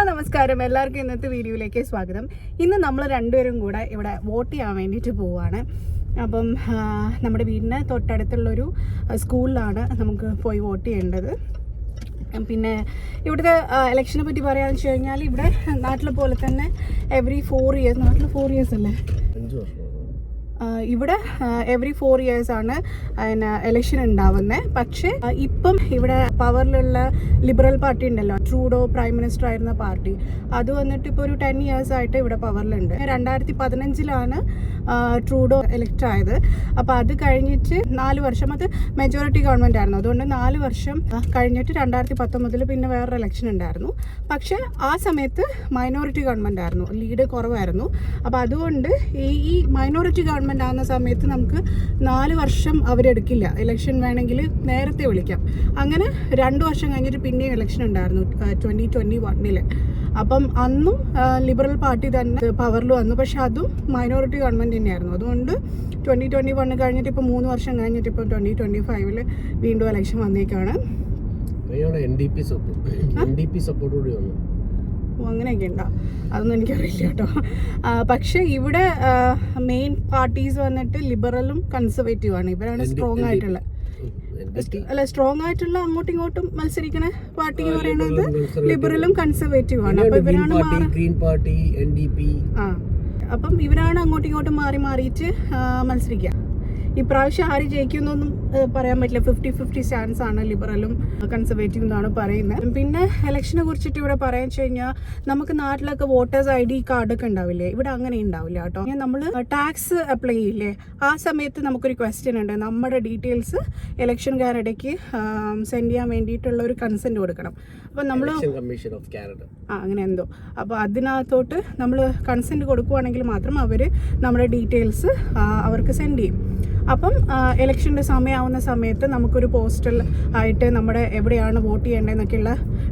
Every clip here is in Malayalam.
നമസ്കാരം, എല്ലാവർക്കും ഇന്നത്തെ വീഡിയോയിലേക്ക് സ്വാഗതം. ഇന്ന് നമ്മൾ രണ്ടുപേരും കൂടെ ഇവിടെ വോട്ട് ചെയ്യാൻ വേണ്ടിയിട്ട് പോവുകയാണ്. അപ്പം നമ്മുടെ വീടിന് തൊട്ടടുത്തുള്ളൊരു സ്കൂളിലാണ് നമുക്ക് പോയി വോട്ട് ചെയ്യേണ്ടത്. പിന്നെ ഇവിടുത്തെ ഇലക്ഷനെ പറ്റി പറയാമെന്ന് വെച്ച് കഴിഞ്ഞാൽ ഇവിടെ നാട്ടിലെ പോലെ തന്നെ എവറി 4 ഇയേഴ്സ്, നാട്ടിൽ 4 ഇയേഴ്സ് അല്ലേ, ഇവിടെ എവറി 4 ഇയേഴ്സ് ആണ് ഇലക്ഷൻ ഉണ്ടാവുന്നത്. പക്ഷേ ഇപ്പം ഇവിടെ പവറിലുള്ള ലിബറൽ പാർട്ടി ഉണ്ടല്ലോ, ട്രൂഡോ പ്രൈം മിനിസ്റ്റർ ആയിരുന്ന പാർട്ടി, അത് വന്നിട്ട് ഇപ്പോൾ ഒരു 10 ഇയേഴ്സ് ആയിട്ട് ഇവിടെ പവറിലുണ്ട്. 2015 ട്രൂഡോ എലക്ട് ആയത്. അപ്പോൾ അത് കഴിഞ്ഞിട്ട് 4 വർഷം, അത് മെജോറിറ്റി ഗവൺമെൻറ് ആയിരുന്നു. അതുകൊണ്ട് 4 വർഷം കഴിഞ്ഞിട്ട് 2019 പിന്നെ വേറൊരു ഇലക്ഷൻ ഉണ്ടായിരുന്നു. പക്ഷേ ആ സമയത്ത് മൈനോറിറ്റി ഗവൺമെൻറ് ആയിരുന്നു, ലീഡ് കുറവായിരുന്നു. അപ്പോൾ അതുകൊണ്ട് ഈ മൈനോറിറ്റി ഗവൺമെൻറ് ആകുന്ന സമയത്ത് നമുക്ക് 4 വർഷം അവരെടുക്കില്ല. ഇലക്ഷൻ വേണമെങ്കിൽ നേരത്തെ വിളിക്കാം. അങ്ങനെ 2 വർഷം കഴിഞ്ഞിട്ട് പിന്നെയും ഇലക്ഷൻ ഉണ്ടായിരുന്നു 2021. അപ്പം അന്നും ലിബറൽ പാർട്ടി തന്നെ പവറിൽ വന്നു. പക്ഷെ അതും മൈനോറിറ്റി ഗവൺമെൻറ് തന്നെയായിരുന്നു. അതുകൊണ്ട് 2021 കഴിഞ്ഞിട്ട് ഇപ്പോൾ 3 വർഷം കഴിഞ്ഞിട്ട് ഇപ്പോൾ 2025 വീണ്ടും ഇലക്ഷൻ വന്നേക്കാണ്. അങ്ങനെയൊക്കെ ഉണ്ടോ? അതൊന്നും എനിക്കറിയില്ല കേട്ടോ. പക്ഷെ ഇവിടെ മെയിൻ പാർട്ടീസ് വന്നിട്ട് ലിബറലും കൺസർവേറ്റീവാണ്. ഇവരാണ് സ്ട്രോങ് ആയിട്ടുള്ള അങ്ങോട്ടും ഇങ്ങോട്ടും മത്സരിക്കണ പാർട്ടി എന്ന് പറയുന്നത് ലിബറലും കൺസർവേറ്റീവ് ആണ്. അപ്പൊ ഇവരാണ് അപ്പം ഇവരാണ് അങ്ങോട്ടും ഇങ്ങോട്ടും മാറിയിട്ട് മത്സരിക്കുക. ഇപ്രാവശ്യം ആര് ജയിക്കുന്നൊന്നും പറയാൻ പറ്റില്ല. 50-50 സ്റ്റാൻസ് ആണ് ലിബറലും കൺസർവേറ്റീവ് എന്നാണ് പറയുന്നത്. പിന്നെ ഇലക്ഷനെ കുറിച്ചിട്ട് ഇവിടെ പറയാൻ വെച്ച് കഴിഞ്ഞാൽ നമുക്ക് നാട്ടിലൊക്കെ വോട്ടേഴ്സ് ID കാർഡൊക്കെ ഉണ്ടാവില്ലേ, ഇവിടെ അങ്ങനെ ഉണ്ടാവില്ല കേട്ടോ. നമ്മൾ ടാക്സ് അപ്ലൈ ചെയ്യില്ലേ, ആ സമയത്ത് നമുക്കൊരു ക്വസ്റ്റ്യൻ ഉണ്ട്. നമ്മുടെ ഡീറ്റെയിൽസ് ഇലക്ഷൻകാരുടെക്ക് സെൻഡ് ചെയ്യാൻ വേണ്ടിയിട്ടുള്ള ഒരു കൺസെന്റ് കൊടുക്കണം. അപ്പം നമ്മൾ അങ്ങനെ എന്തോ, അപ്പോൾ അതിനകത്തോട്ട് നമ്മൾ കൺസെന്റ് കൊടുക്കുവാണെങ്കിൽ മാത്രം അവർ നമ്മുടെ ഡീറ്റെയിൽസ് അവർക്ക് സെൻഡ് ചെയ്യും. അപ്പം ഇലക്ഷൻ്റെ സമയമാവുന്ന സമയത്ത് നമുക്കൊരു പോസ്റ്റൽ ആയിട്ട് നമ്മുടെ എവിടെയാണ് വോട്ട് ചെയ്യേണ്ടതെന്നൊക്കെയുള്ള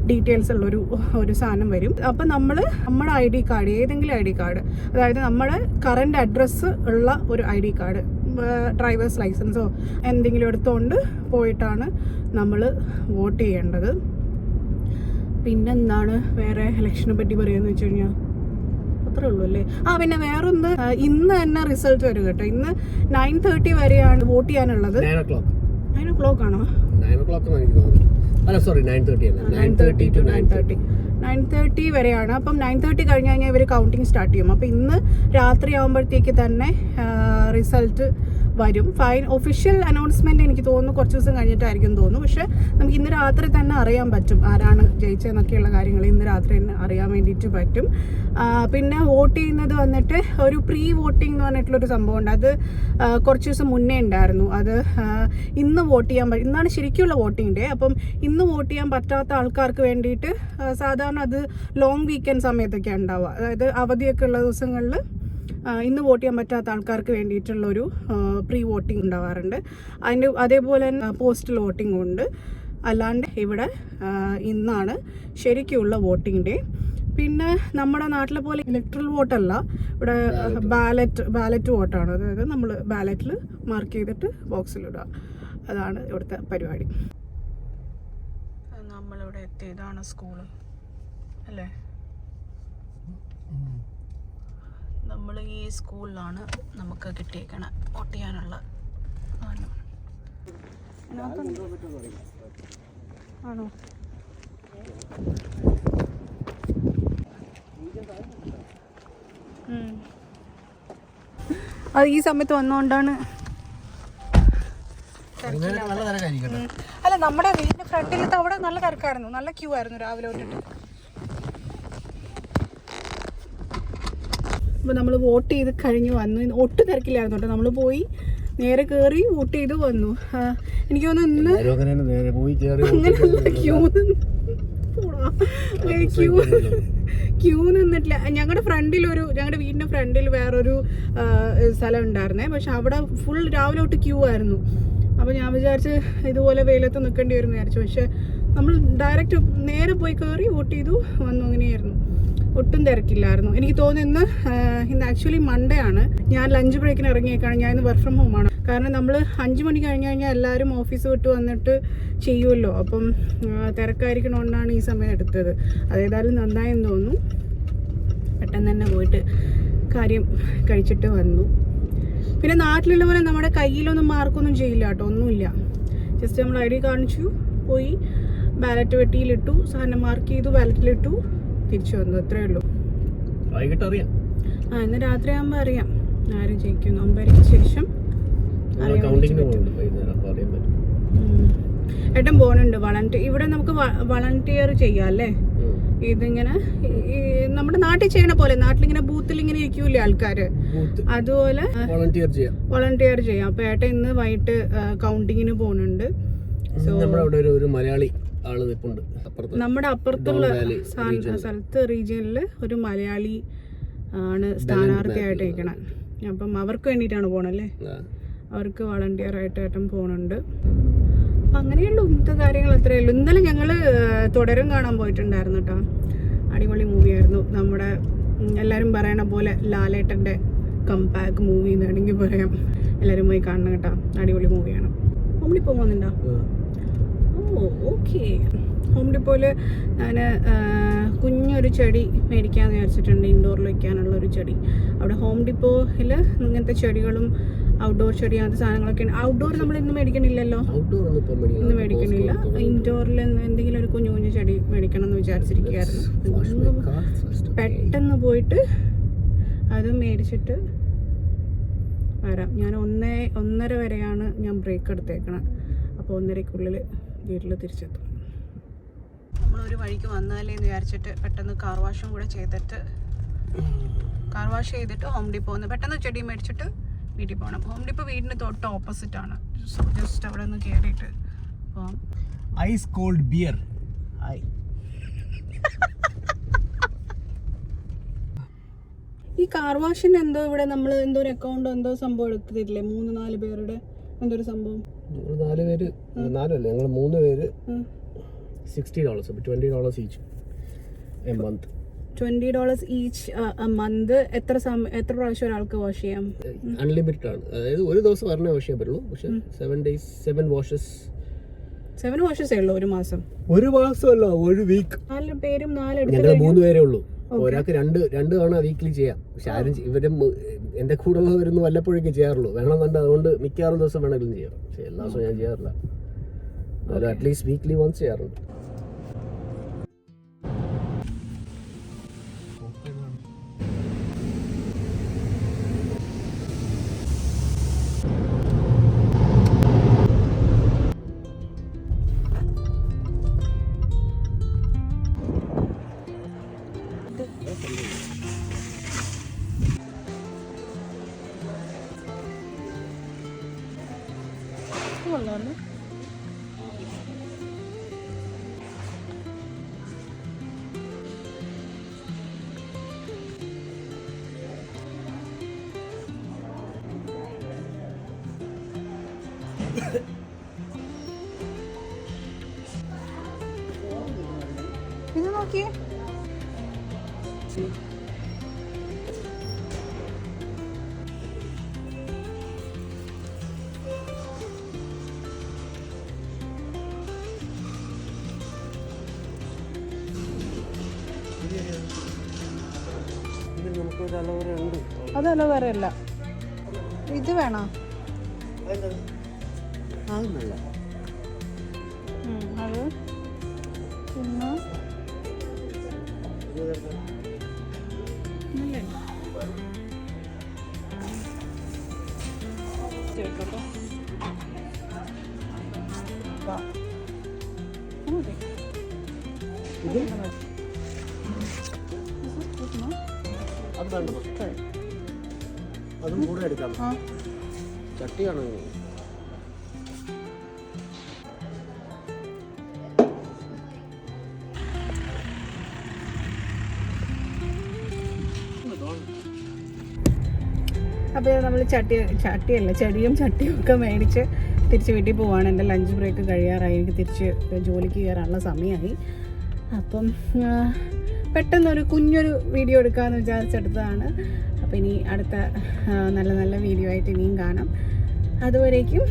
ഡീറ്റെയിൽസ് ഉള്ളൊരു സാധനം വരും. അപ്പം നമ്മുടെ ID കാർഡ്, ഏതെങ്കിലും ID കാർഡ്, അതായത് നമ്മുടെ കറണ്ട് അഡ്രസ്സ് ഉള്ള ഒരു ID കാർഡ്, ഡ്രൈവേഴ്സ് ലൈസൻസോ എന്തെങ്കിലും എടുത്തുകൊണ്ട് പോയിട്ടാണ് നമ്മൾ വോട്ട് ചെയ്യേണ്ടത്. പിന്നെന്താണ് വേറെ ഇലക്ഷനെ പറ്റി പറയുകയെന്ന് വെച്ച് കഴിഞ്ഞാൽ അത്രേ ഉള്ളൂ അല്ലേ. പിന്നെ വേറൊന്ന്, ഇന്ന് തന്നെ റിസൾട്ട് വരും കേട്ടോ. ഇന്ന് 9:30 വരെയാണ് വോട്ട് ചെയ്യാനുള്ളത്. 9 o'clock ആണോ? 9:30 വരെയാണ്. അപ്പം 9:30 കഴിഞ്ഞ് കഴിഞ്ഞാൽ ഇവർ കൗണ്ടിങ് സ്റ്റാർട്ട് ചെയ്യും. അപ്പം ഇന്ന് രാത്രി ആകുമ്പോഴത്തേക്ക് തന്നെ റിസൾട്ട് വരും. ഒഫീഷ്യൽ അനൗൺസ്മെന്റ് എനിക്ക് തോന്നുന്നു കുറച്ച് ദിവസം കഴിഞ്ഞിട്ടായിരിക്കും തോന്നുന്നു. പക്ഷെ നമുക്ക് ഇന്ന് രാത്രി തന്നെ അറിയാൻ പറ്റും ആരാണ് ജയിച്ചതെന്നൊക്കെയുള്ള കാര്യങ്ങൾ ഇന്ന് രാത്രി തന്നെ അറിയാൻ വേണ്ടിയിട്ട് പറ്റും. പിന്നെ വോട്ട് ചെയ്യുന്നത് വന്നിട്ട് ഒരു പ്രീ വോട്ടിംഗ് എന്ന് പറഞ്ഞിട്ടുള്ളൊരു സംഭവമുണ്ട്. അത് കുറച്ച് ദിവസം മുന്നേ ഉണ്ടായിരുന്നു. അത് ഇന്ന് വോട്ട് ചെയ്യാൻ ഇന്നാണ് ശരിക്കുള്ള വോട്ടിംഗ് ഡേ. അപ്പം ഇന്ന് വോട്ട് ചെയ്യാൻ പറ്റാത്ത ആൾക്കാർക്ക് വേണ്ടിയിട്ട് സാധാരണ അത് ലോങ് വീക്കെൻഡ് സമയത്തൊക്കെയാണ് ഉണ്ടാവുക. അതായത് അവധിയൊക്കെ ഉള്ള ദിവസങ്ങളിൽ ഇന്ന് വോട്ട് ചെയ്യാൻ പറ്റാത്ത ആൾക്കാർക്ക് വേണ്ടിയിട്ടുള്ളൊരു പ്രീ വോട്ടിംഗ് ഉണ്ടാവാറുണ്ട്. അതേപോലെ തന്നെ പോസ്റ്റൽ വോട്ടിംഗ് ഉണ്ട്. അല്ലാണ്ട് ഇവിടെ ഇന്നാണ് ശരിക്കുള്ള വോട്ടിംഗ് ഡേ. പിന്നെ നമ്മുടെ നാട്ടിലെ പോലെ ഇലക്ട്രൽ വോട്ടല്ല, ഇവിടെ ബാലറ്റ് വോട്ടാണ്. അതായത് നമ്മൾ ബാലറ്റിൽ മാർക്ക് ചെയ്തിട്ട് ബോക്സിലിടുക. അതാണ് ഇവിടുത്തെ പരിപാടി. നമ്മളിവിടെ എത്തിയതാണ് സ്കൂള് അല്ലേ. നമ്മൾ ഈ സ്കൂളിലാണ് നമുക്ക് കിട്ടിയേക്കണ വോട്ട് ചെയ്യാനുള്ള ആണോ? അത് ഈ സമയത്ത് വന്നുകൊണ്ടാണ്. അല്ല, നമ്മുടെ വീടിന്റെ ഫ്രണ്ടിലത്തെ അവിടെ നല്ല തിരക്കായിരുന്നു, നല്ല ക്യൂ ആയിരുന്നു രാവിലെ തൊട്ടിട്ട്. അപ്പോൾ നമ്മൾ വോട്ട് ചെയ്ത് കഴിഞ്ഞ് വന്നു. ഒട്ടും തിരക്കില്ലായിരുന്നു കേട്ടോ. നമ്മൾ പോയി നേരെ കയറി വോട്ട് ചെയ്ത് വന്നു. എനിക്ക് തോന്നുന്നു ഇന്ന് അങ്ങനെയല്ല, ക്യൂ നിന്നിട്ടില്ല. ഞങ്ങളുടെ വീടിന്റെ ഫ്രണ്ടിൽ വേറൊരു സ്ഥലം ഉണ്ടായിരുന്നേ. പക്ഷെ അവിടെ ഫുൾ രാവിലെ തൊട്ട് ക്യൂ ആയിരുന്നു. അപ്പോൾ ഞാൻ വിചാരിച്ച് ഇതുപോലെ വെയിലത്ത് നിൽക്കേണ്ടി വരും വിചാരിച്ചു. പക്ഷെ നമ്മൾ ഡയറക്റ്റ് നേരെ പോയി കയറി വോട്ട് ചെയ്തു വന്നു. അങ്ങനെയായിരുന്നു, ഒട്ടും തിരക്കില്ലായിരുന്നു. എനിക്ക് തോന്നുന്നു ഇന്ന് ആക്ച്വലി മൺഡേ ആണ്. ഞാൻ ലഞ്ച് ബ്രേക്കിന് ഇറങ്ങിയേക്കാണ്. ഞാൻ ഇന്ന് വർക്ക് ഫ്രം ഹോമാണ്. കാരണം നമ്മൾ 5 മണി കഴിഞ്ഞ് കഴിഞ്ഞാൽ എല്ലാവരും ഓഫീസ് വിട്ട് വന്നിട്ട് ചെയ്യുമല്ലോ. അപ്പം തിരക്കായിരിക്കണോണ്ടാണ് ഈ സമയം എടുത്തത്. അതേതായാലും നന്നായെന്ന് തോന്നുന്നു. പെട്ടെന്ന് തന്നെ പോയിട്ട് കാര്യം കഴിച്ചിട്ട് വന്നു. പിന്നെ നാട്ടിലുള്ള പോലെ നമ്മുടെ കയ്യിലൊന്നും മാർക്കൊന്നും ചെയ്യില്ല കേട്ടോ, ഒന്നുമില്ല. ജസ്റ്റ് നമ്മൾ ID കാണിച്ചു, പോയി ബാലറ്റ് വെട്ടിയിലിട്ടു, സാധനം മാർക്ക് ചെയ്തു, ബാലറ്റിലിട്ടു, തിരിച്ചു വന്നു. അത്രയേ ഉള്ളൂ. ഇന്ന് രാത്രി ആകുമ്പോൾ അറിയാം ആര് ജയിക്കുന്നു. 9:30 ശേഷം ഏട്ടൻ പോകുന്നുണ്ട് വളണ്ടിയർ. ഇവിടെ നമുക്ക് വളണ്ടിയർ ചെയ്യാം അല്ലേ? ഇതിങ്ങനെ നമ്മുടെ നാട്ടിൽ ചെയ്യണ പോലെ, നാട്ടിലിങ്ങനെ ബൂത്തിൽ ഇങ്ങനെ ഇരിക്കൂലേ ആൾക്കാര്, അതുപോലെ വളണ്ടിയർ ചെയ്യാം. അപ്പൊ ഏട്ടൻ ഇന്ന് വൈകിട്ട് കൗണ്ടിങ്ങിന് പോകുന്നുണ്ട്. നമ്മുടെ അപ്പുറത്തുള്ള സ്ഥലത്ത് റീജിയനിൽ ഒരു മലയാളി ആണ് സ്ഥാനാർത്ഥിയായിട്ട് ഇരിക്കണം. അപ്പം അവർക്ക് വേണ്ടിയിട്ടാണ് പോണല്ലേ, അവർക്ക് വളണ്ടിയർ ആയിട്ട് ഏട്ടൻ പോകുന്നുണ്ട്. അപ്പം അങ്ങനെയുള്ളൂ, ഇന്നത്തെ കാര്യങ്ങൾ അത്രയേ ഉള്ളൂ. ഇന്നലെ ഞങ്ങൾ തുടരും കാണാൻ പോയിട്ടുണ്ടായിരുന്നു കേട്ടോ. അടിപൊളി മൂവിയായിരുന്നു. നമ്മുടെ എല്ലാവരും പറയണ പോലെ ലാലേട്ടൻ്റെ കംബാക്ക് മൂവി എന്ന് വേണമെങ്കിൽ പറയാം. എല്ലാവരും പോയി കാണണം കേട്ടോ, അടിപൊളി മൂവിയാണ്. ഹോം ഡിപ്പോ പോകുന്നുണ്ടോ? ഓക്കെ. ഹോം ഡിപ്പോയിൽ ഞാൻ കുഞ്ഞൊരു ചെടി മേടിക്കാമെന്ന് വിചാരിച്ചിട്ടുണ്ട്, ഇൻഡോറിൽ വയ്ക്കാനുള്ള ഒരു ചെടി. അവിടെ ഹോം ഡിപ്പോയിൽ ഇങ്ങനത്തെ ചെടികളും ഔട്ട്ഡോർ ചെടി അങ്ങനത്തെ സാധനങ്ങളൊക്കെ ഉണ്ട്. ഔട്ട്ഡോർ നമ്മൾ ഇന്ന് മേടിക്കണില്ലല്ലോ, ഇന്ന് മേടിക്കണില്ല. ഇൻഡോറിൽ എന്തെങ്കിലും ഒരു കുഞ്ഞു കുഞ്ഞു ചെടി മേടിക്കണം എന്ന് വിചാരിച്ചിരിക്കുകയായിരുന്നു. പെട്ടെന്ന് പോയിട്ട് അത് മേടിച്ചിട്ട് വരാം. ഞാൻ 1:30 വരെയാണ് ഞാൻ ബ്രേക്ക് എടുത്തേക്കണം. അപ്പോൾ 1:30-ക്കുള്ളിൽ വീട്ടിൽ തിരിച്ചെത്തും. നമ്മളൊരു വഴിക്ക് വന്നാലേന്ന് വിചാരിച്ചിട്ട് പെട്ടെന്ന് കാർ വാഷും കൂടെ ചെയ്തിട്ട് ഹോം ഡിപ്പോ ഒന്ന് പെട്ടെന്ന് ചെടി മേടിച്ചിട്ട് വീട്ടിൽ പോകണം. ഹോം ഡിപ്പോ വീടിന് തൊട്ട് ഓപ്പോസിറ്റ് ആണ്. ജസ്റ്റ് അവിടെ ഒന്ന് കയറിയിട്ട് പോകാം. Ice cold beer. ഈ കാർ വാഷിന് എന്തോ ഇവിടെ നമ്മൾ എന്തോ ഒരു അക്കൗണ്ട് എന്തോ സംഭവം എടുത്തിട്ടില്ലേ, 3-4 പേരുടെ എന്തോ ഒരു സംഭവം. 4 പേര്, 4 അല്ലേ, ഞങ്ങൾ 3 പേര്. $60, $20 each a month. $20 each a month. എത്ര പ്രാവശ്യം ഒരാൾക്ക് വാഷ് ചെയ്യാം? അൺലിമിറ്റഡ് ആണ്. അതായത് ഒരു ദിവസം പറഞ്ഞേ വാഷ് ചെയ്യാൻ പറ്റുള്ളൂ. പക്ഷെ 7 days 7 washes. 7 washes ഉള്ളൂ ഒരു മാസം? ഒരു മാസമല്ല, ഒരു വീക്ക്. 4 പേരും 4 ഞങ്ങൾ 3 പേരേ ഉള്ളൂ. ഒരാൾക്ക് രണ്ട് തവണ വീക്കിലി ചെയ്യാം. പക്ഷെ ആരും ഇവരും എന്റെ കൂടെ ഉള്ളവരൊന്നും വല്ലപ്പോഴേക്കും ചെയ്യാറുള്ളൂ. വേണമെന്നുണ്ട്, അതുകൊണ്ട് മിക്കവാറും ദിവസം വേണമെങ്കിലും ചെയ്യാം. പക്ഷെ എല്ലാ ദിവസവും ഞാൻ ചെയ്യാറില്ല. അറ്റ്ലീസ്റ്റ് വീക്ക്ലി വൺസ് ചെയ്യാറുണ്ട്. ഇത് നോക്കിയേ, അത് അലോവേറ അല്ല, ഇത് വേണോ? അത് അതും കൂടെ എടുക്കാം. ചട്ടിയാണോ? അപ്പോൾ നമ്മൾ ചെടിയും ചട്ടിയും ഒക്കെ മേടിച്ച് തിരിച്ച് വീട്ടിൽ പോവാണ്. എൻ്റെ ലഞ്ച് ബ്രേക്ക് കഴിയാറായി, എനിക്ക് തിരിച്ച് ജോലിക്ക് കയറാനുള്ള സമയമായി. അപ്പം പെട്ടെന്നൊരു കുഞ്ഞൊരു വീഡിയോ എടുക്കാമെന്ന് വിചാരിച്ചെടുത്തതാണ്. അപ്പോൾ ഇനി അടുത്ത നല്ല നല്ല വീഡിയോ ആയിട്ട് ഇനിയും കാണാം. അതുവരേക്കും